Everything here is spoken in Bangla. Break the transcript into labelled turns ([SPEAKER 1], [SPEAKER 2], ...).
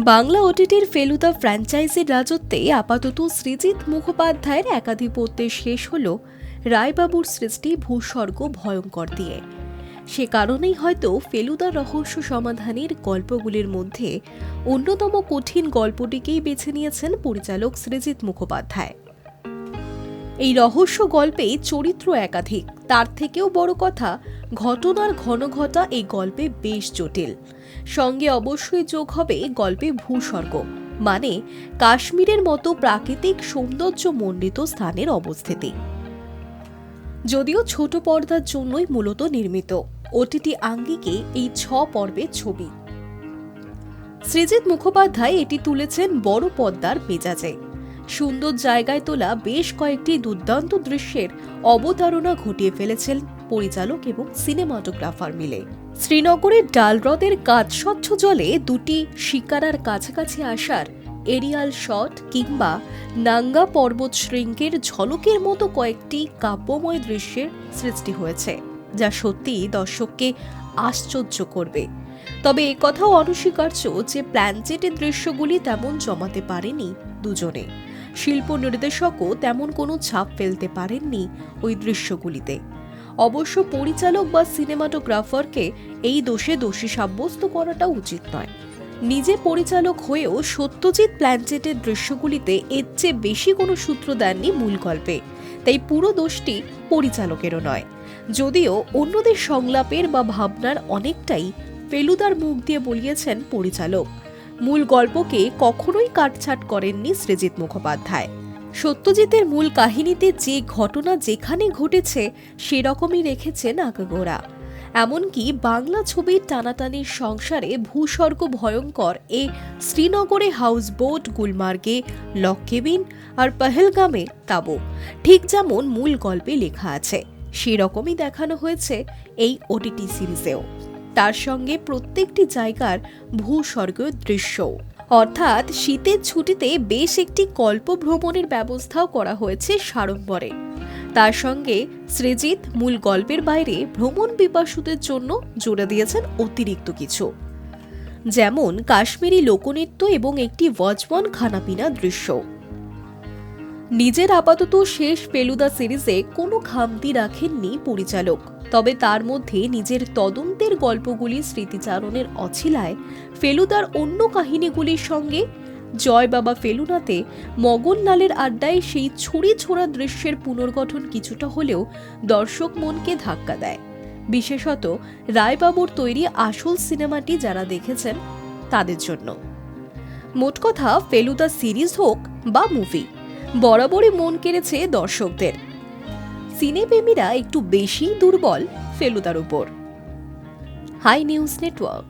[SPEAKER 1] বাংলা ওটিটির ফেলুদা ফ্র্যাঞ্চাইজির রাজত্বে আপাতত সৃজিত মুখোপাধ্যায়ের একাধিপত্যে শেষ হল রায়বাবুর সৃষ্টি ভূস্বর্গ ভয়ঙ্কর দিয়ে। সে কারণেই হয়তো ফেলুদা রহস্য সমাধানের গল্পগুলির মধ্যে অন্যতম কঠিন গল্পটিকেই বেছে নিয়েছেন পরিচালক সৃজিত মুখোপাধ্যায়। এই রহস্য গল্পে চরিত্র একাধিক, তার থেকেও বড় কথা ঘটনার ঘনঘটা এই গল্পে বেশ জটিল। সঙ্গে অবশ্যই যোগ হবে গল্পে ভূস্বর্গ, মানে কাশ্মীরের মতো প্রাকৃতিক সৌন্দর্য মণ্ডিত স্থানের অবস্থিতি। যদিও ছোট পর্দার জন্যই মূলত নির্মিত, ওটিটি আঙ্গিকে এই 6 পর্বের ছবি। সৃজিত মুখোপাধ্যায় এটি তুলেছেন বড় পর্দার মেজাজে। সুন্দর জায়গায় তোলা বেশ কয়েকটি দুর্দান্ত দৃশ্যের অবতারণা ঘটিয়ে ফেলেছেন পরিচালক এবং সিনেমাটোগ্রাফার মিলে। শ্রীনগরের ডাল হ্রদের কাঁচস্বচ্ছ জলে দুটি শিকারার কাছাকাছি আসার এরিয়াল শট কিংবা নাঙ্গা পর্বত শৃঙ্গের ঝলকের মতো কয়েকটি কাব্যময় দৃশ্যের সৃষ্টি হয়েছে, যা সত্যিই দর্শককে আশ্চর্য করবে। তবে একথাও অনস্বীকার্য যে প্ল্যানচেটের দৃশ্যগুলি তেমন জমাতে পারেনি দুজনে। শিল্প নির্দেশকও তেমন কোনো ছাপ ফেলতে পারেননি ওই দৃশ্যগুলিতে। অবশ্য পরিচালক বা সিনেমাটোগ্রাফারকে এই দোষে দোষী সাব্যস্ত করাটা উচিত নয়। নিজে পরিচালক হয়েও সত্যজিৎ প্ল্যানচেটের দৃশ্যগুলিতে এর চেয়ে বেশি কোনো সূত্র দেননি মূল গল্পে, তাই পুরো দোষটি পরিচালকেরও নয়। যদিও অন্যদের সংলাপের বা ভাবনার অনেকটাই ফেলুদার মুখ দিয়ে বলিয়েছেন পরিচালক, মূল গল্পকে কখনোই কাটছাট করেননি সৃজিত মুখোপাধ্যায়। সত্যজিতের মূল কাহিনীতে যে ঘটনা যেখানে ঘটেছে সেরকমই রেখেছেন আগাগোড়া। এমনকি বাংলা ছবির টানাটানির সংসারে ভূস্বর্গ ভয়ঙ্কর এ শ্রীনগরে হাউসবোট, গুলমার্গে লক কেবিন আর পহেলগামে তাবু ঠিক যেমন মূল গল্পে লেখা আছে সেরকমই দেখানো হয়েছে এই ওটিটি সিরিজেও। তার সঙ্গে প্রত্যেকটি জায়গার ভূস্বর্গীয় দৃশ্য, অর্থাৎ শীতের ছুটিতে বেশ একটি কল্প ভ্রমণের ব্যবস্থাও করা হয়েছে সাড়ম্বরে। তার সঙ্গে সৃজিত মূল গল্পের বাইরে ভ্রমণ পিপাসুদের জন্য জুড়ে দিয়েছেন অতিরিক্ত কিছু, যেমন কাশ্মীরি লোকনৃত্য এবং একটি ওয়াজওয়ান খানাপিনা দৃশ্য। নিজের আপাতত শেষ ফেলুদা সিরিজে কোনো খামতি রাখেননি পরিচালক, তবে তার মধ্যে নিজের তদন্তের গল্পগুলি স্মৃতিচারণের অছিলায় ফেলুদার অন্য কাহিনীগুলির সঙ্গে জয় বাবা ফেলুনাতে মগনলালের আড্ডায় সেই ছুরি ছোড়া দৃশ্যের পুনর্গঠন কিছুটা হলেও দর্শক মনকে ধাক্কা দেয়, বিশেষত রায়বাবুর তৈরি আসল সিনেমাটি যারা দেখেছেন তাদের জন্য। মোট কথা, ফেলুদা সিরিজ হোক বা মুভি, বরাবরই মন কেড়েছে দর্শকদের। সিনেপ্রেমীরা একটু বেশি দুর্বল ফেলুদার উপর। High news network.